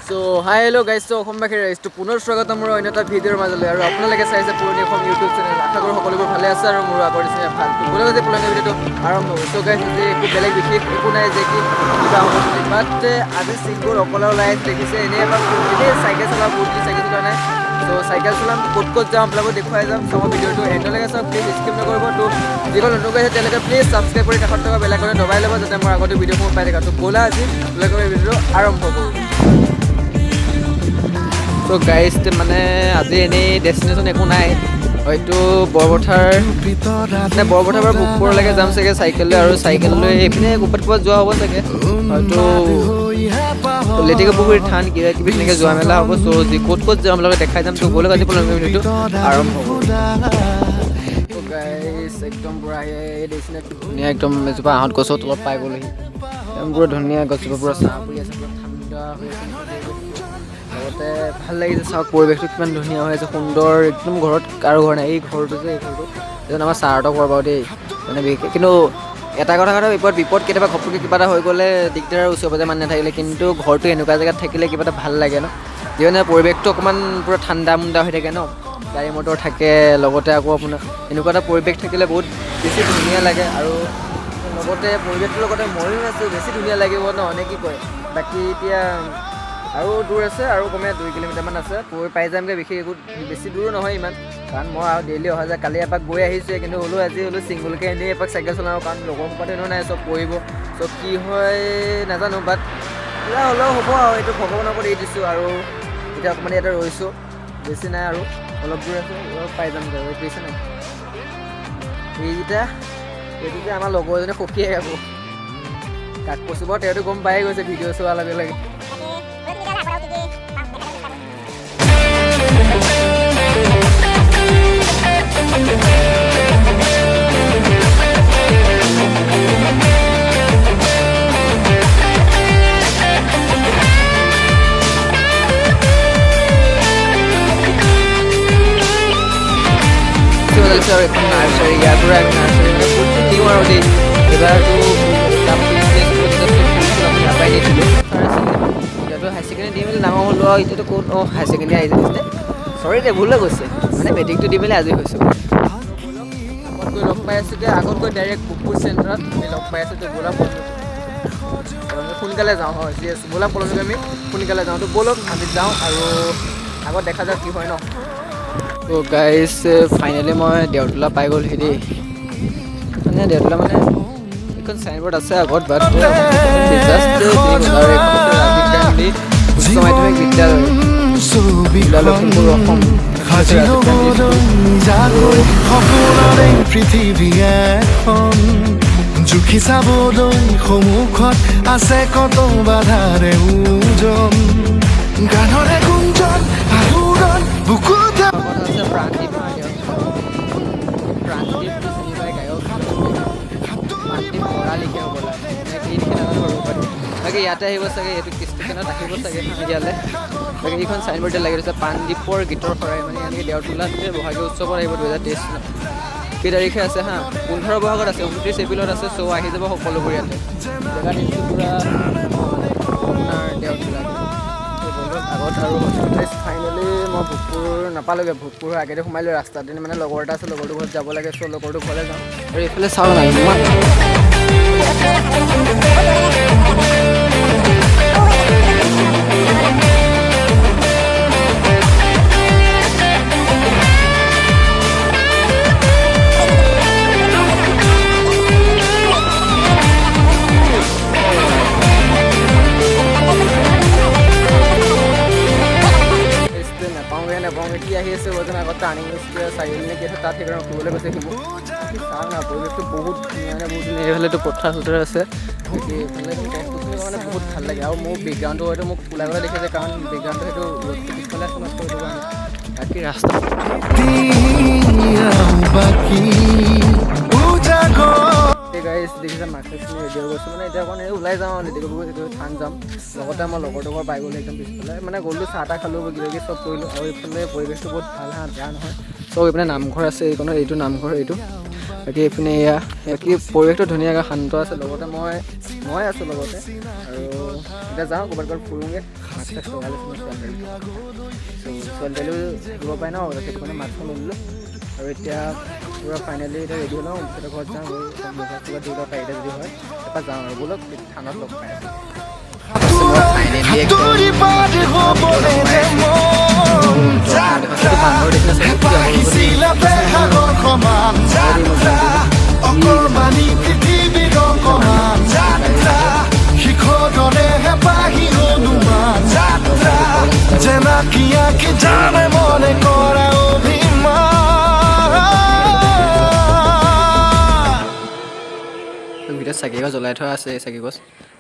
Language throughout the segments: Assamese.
সো হাই হেল্ল' গাইজ তো অসমবাসী ৰাইজটো পুনৰ স্বাগতম মোৰ অন্য এটা ভিডিঅ'ৰ মাজলৈ আৰু আপোনালোকে চাইছে পুৰণি অসম ইউটিউব চেনেল আশা কৰোঁ সকলোবোৰ ভালে আছে আৰু মোৰ আগৰ নিচিনা ভাল বোলে যে পুৰণি ভিডিঅ'টো আৰম্ভ হৈছে চ' গাইজ যে একো বেলেগ বিশেষ একো নাই যে কি কিবা হ'ব বুলি বাট আজি চিংগুৰ অকলে ওলাই আহিছে দেখিছে এনেই এবাৰ এনেই চাইকেল চলাওঁ বহুত দিন চাইকেল চলোৱা নাই চ' চাইকেল চলাম ক'ত যাওঁ আপোনালোকক দেখুৱাই যাম চ' মই ভিডিঅ'টো এণ্ডলৈকে চাওক প্লিজ স্কিপ নকৰিব তো যিসকল নতুন গৈছে তেওঁলোকে প্লিজ ছাবস্ক্ৰাইব কৰি কাষত থকা বেল আইকনটো দবাই ল'ব যাতে মই আগতে ভিডিঅ'সমূহ পাই থাকা তো ব'লা আজি আপোনালোকৰ এই ভিডিঅ'টো আৰম্ভ কৰোঁ তো গাইজ মানে আজি এনেই ডেষ্টিনেশ্যন একো নাই হয়তো বৰপথাৰ পৰা ভোগপুৰলৈকে যাম চাগে চাইকেল লৈ আৰু চাইকেল লৈ এইপিনে ক'ৰবাত যোৱা হ'ব চাগে হয়তো লেটেকু পুখুৰীৰ থান কিবা কিবি তেনেকৈ যোৱা মেলা হ'ব চ' যি ক'ত যাম আপোনালোকে দেখাই যাম তো গ'লে আজি ভিডিঅ'টো আৰম্ভ হ'ব গাইজ একদম পূৰা এই ডেষ্টিনেশ্যন ধুনীয়া একদম এজোপা আহঁত গছৰ তলত পাই গ'লহি একদম পূৰা ধুনীয়া গছজোপা পূৰা ছাঁ পৰি আছে পূৰা ঠাণ্ডা হৈ আছে লগতে ভাল লাগিছে চাওক পৰিৱেশটো কিমান ধুনীয়া হৈ আছে সুন্দৰ একদম ঘৰত কাৰো ঘৰ নাই এই ঘৰটো যে এই ঘৰটো এজন আমাৰ ছাৰহঁতৰ ঘৰ বাৰু দেই মানে কিন্তু এটা কথা বিপদ কেতিয়াবা ঘপকৈ কিবা এটা হৈ গ'লে দিগদাৰ ওচৰে পাজৰে মানুহ নাথাকিলে কিন্তু ঘৰটো এনেকুৱা জেগাত থাকিলে কিবা এটা ভাল লাগে ন যিমানে পৰিৱেশটো অকণমান পূৰা ঠাণ্ডা মুণ্ডা হৈ থাকে ন গাড়ী মটৰ থাকে লগতে আকৌ আপোনাৰ এনেকুৱা এটা পৰিৱেশ থাকিলে বহুত বেছি ধুনীয়া লাগে আৰু লগতে পৰিৱেশটোৰ লগতে ময়ো আছোঁ বেছি ধুনীয়া লাগিব ন নে কি কয় বাকী এতিয়া আৰু দূৰ আছে আৰু কমে 2 কিলোমিটাৰমান আছে পাই যামগৈ বিশেষ একো বেছি দূৰো নহয় ইমান কাৰণ মই আৰু ডেইলি অহা যায় কালি এপাক গৈ আহিছোঁৱে কিন্তু আজি ছিংগুলকৈ এনেই এপাক চাইকেল চলাওঁ কাৰণ লগৰ সোপাটো এনেও নাই চব পঢ়িব চব কি হয় নাজানো বাট কিবা হ'লেও হ'ব আৰু এইটো ভগৱানৰ ওপৰত এৰি দিছোঁ আৰু এতিয়া অকণমান ইয়াতে ৰৈছোঁ বেছি নাই আৰু অলপ দূৰ আছে অলপ পাই যামগৈ ৱেইট কৰিছে নাই এইটো যে আমাৰ লগৰ এজনে সখীয়ে আকৌ কাক কৈছোঁ বাৰু তেওঁতো গম পায়ে গৈছে ভিডিঅ' চোৱাৰ লগে লগে আৰু এখন নাৰ্চাৰী ইয়াৰ পৰা এখন নাৰ্চাৰী মানে ফুল দিওঁ আৰু দেই এইবাৰতো আমি নাপাই নিছিলোঁ এতিয়াতো হাই ছেকেণ্ডেৰী দি মেলি ডাঙৰ হ'লোঁ আৰু এতিয়াতো ক'ত হাই ছেকেণ্ডেৰী আহিছে চৰি দে ভুল হৈ গৈছে মানে মেট্ৰিকটো দি মেলি আজৰি হৈছোঁ আগত গৈ লগ পাই আছোঁ যে আগত গৈ ডাইৰেক্ট ভোগপুৰ চেণ্টাৰত আমি লগ পাই আছোঁ যে ব'লা আমি সোনকালে যাওঁ হয় চিৰিয়াছ ব'লা পলমকৈ আমি সোনকালে যাওঁ তো ব'লক আমি যাওঁ আৰু আগত দেখা যাওক কি হয় ন তো গাইজ ফাইনেলি মই দেওতোলা পাই গ'লহি দেই মানে দেওতোলা মানে এইখন চাইনবোৰ্ড আছে আগত বাট উচ্চ মাধ্যমিক বিদ্যালয় লখিমপুৰ অসম পৃথিৱী এখন জুখি চাবলৈ সন্মুখত আছে কত বাধাৰে ওজন গানৰে গুঞ্জন আলোড়ন বুকুত প্ৰাণদীপ বৰা লিখে হ'বলা বাকী ইয়াতে আহিব চাগে এইটো ষ্টেচনত আহিব চাগে ইয়ালৈ বাকী এইখন চাইনবোৰ্ডে লাগি থৈছে প্ৰাণদীপৰ গীতৰ শৰাই মানে এনেকৈ দেওতোলাত যে বহাগী উৎসৱত আহিব 2023 চনত কেই তাৰিখে আছে 15 বহাগত আছে 29 এপ্ৰিলত আছে চ' আহি যাব সকলোবোৰ ইয়াতে জেগা দিছোঁ পূৰা আপোনাৰ দেওতোলা আগত আৰু ফাইনেলি মই ভোগপুৰ নাপালোগৈ ভোগপুৰ আগেদি সোমাইলোঁ ৰাস্তাত মানে লগৰ এটা আছে লগৰটোৰ ঘৰত যাব লাগে চ' লগৰটোৰ ঘৰলৈ যাওঁ আৰু এইফালে চাওঁ নাই ইমান কি আহি আছে বজন আগত টাৰ্ণিং গৈছিলে চাৰিআলি নে কি আছে তাত সেইকাৰণে ৰখিবলৈ কৈছে শিৱ চাওঁ না পৰিৱেশটো বহুত ধুনীয়া মানে বহুত ধুনীয়া এইফালেতো পথাৰ চথাৰ আছে এইফালে মানে বহুত ভাল লাগে আৰু মোৰ বেকগ্ৰাউণ্ডটো হয়তো মোক ওলাই গ'লে দেখিছে কাৰণ বেকগ্ৰাউণ্ডটো সেইটো ৰ'দটো পিছফালে আছে মাত্ৰ সেইটো কাৰণে বাকী ৰাস্তা গাইজ দেখিছে মাৰ্কেটখিনি ৰেডি হৈ গৈছোঁ মানে এতিয়া অকণ ওলাই যাওঁ লেটেকু থান যাম লগতে আমাৰ লগৰটো ঘৰ পাই গ'লো একদম পিছফালে মানে গ'লোঁ চাহ তাহ খালোঁ কিবা কিবি চব কৰিলোঁ আৰু এইফালে পৰিৱেশটো বহুত ভাল বেয়া নহয় চব এইপিনে নামঘৰ আছে এইখনত এইটো নামঘৰ এইটো বাকী এইপিনে এয়া বাকী পৰিৱেশটো ধুনীয়াকৈ শান্ত আছে লগতে মই আছোঁ লগতে আৰু এতিয়া যাওঁ ক'ৰবাত ফুৰোঁগৈ মাছ চাছ লগাই লৈছোঁ ছোৱালীও দিব পাৰে ন সেইটো কাৰণে মাছখন লৈ ল'লোঁ আৰু এতিয়া পূৰা ফাইনেলি এতিয়া ৰেডি হ'লোঁ পিছতে ঘৰত যাওঁ গৈ মোবাইল চোবাইল দি লওঁ পাৰিলে যদি হয় তাৰপৰা যাওঁ আৰু ব'লক থানাত লগ পাই আছোঁ সাঁতুৰি পাৰ হ'বলে যে মন যাত্ৰা পাহিছিলা বেহাগৰ সমান যাত্ৰা অকণমানি পৃথিৱীৰ অকমান যাত্ৰা শিখৰৰেহে পাহি অনুমান যাত্ৰা জেনাকিয়াকে জানে মনে কৰা অভিমান ভিতৰত চাকি গছ জ্বলাই থোৱা আছে চাকি গছ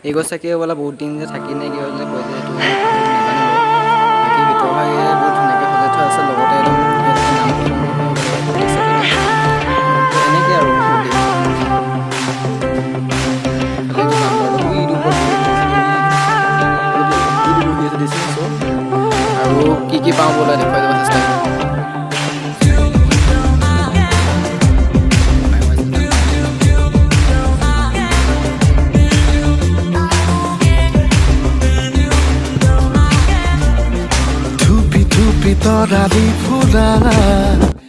এই গছ চাকি বোলে বহুত দিন যে থাকি নে কি হ'লে কৈ যে এইটো নাজানিব বাকী ভিতৰ ভাগে বহুত ধুনীয়াকৈ সজাই থোৱা আছে লগতে একদম এনেকৈ আৰু আৰু কি কি পাওঁ বোলে দেখুৱাই যাব চেষ্টা কৰিম তৰালি ফুৰা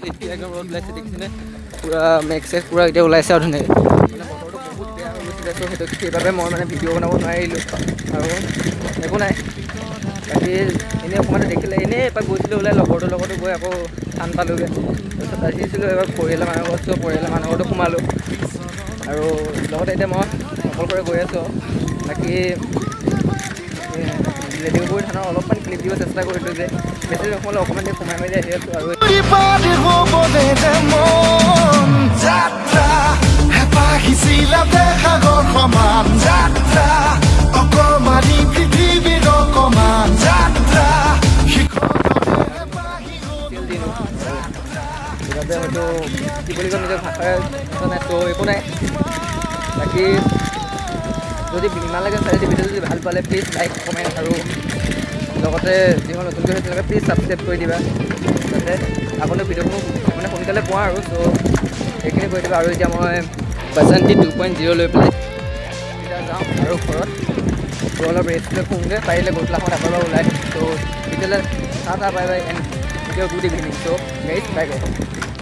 এতিয়া একদম ৰ'দ ওলাইছে দেখিছেনে পূৰা মেঘ চেঘ পূৰা এতিয়া ওলাইছে আৰু ধুনীয়াকৈ মানে বতৰটো বহুত বেয়া হৈ গৈছিলে ত' সেইটো সেইবাবে মই মানে ভিডিঅ' বনাব নোৱাৰিলোঁ আৰু একো নাই বাকী এনেই অকণমান দেখিলে এনেই এপাক গৈছিলোঁ ওলাই লগৰটোৰ লগতো গৈ আকৌ ঠান পালোঁগৈ তাৰপিছত আহিছিলোঁ এবাৰ পৰিয়ালৰ মানুহৰ ঘৰত পৰিয়ালৰ মানুহৰ ঘৰতো সোমালোঁ আৰু লগতে এতিয়া মই অকলশৰে গৈ আছোঁ বাকী লেডিগুৰি থানাৰ অলপমান ক্লিপ দিব চেষ্টা কৰিলোঁ যে বেছি সময় অকণমান দেৰি সোমাই মেলি আহি আছোঁ আৰু যাত্ৰা হেঁপাহিছিলা বেহাগৰ সমান যাত্ৰা অকণমানি পৃথিৱীৰ অকমান যাত্ৰা সেইবাবে হয়তো কি বুলি কয় নিজৰ ভাষাৰে নাই ত' একো নাই বাকী যদি ইমানলৈকে চাই ভিডিঅ' যদি ভাল পালে প্লিজ লাইক কমেণ্ট আৰু লগতে যিখন নতুনকৈ হৈছে তেনেকৈ প্লিজ ছাবস্ক্ৰাইব কৰি দিবা যাতে আগলৈ ভিডিঅ'সমূহ মানে সোনকালে পোৱা আৰু ত' সেইখিনি কৰি দিবা আৰু এতিয়া মই বাজান্তি 2.0 লৈ পেলাই এতিয়া যাওঁ আৰু ঘৰত অলপ ৰেষ্ট লৈ শুওঁগৈ পাৰিলে গধূলাখন আকৌ ওলাই ত' তেতিয়াহ'লে tata bye bye and video' good evening to' guys bye bye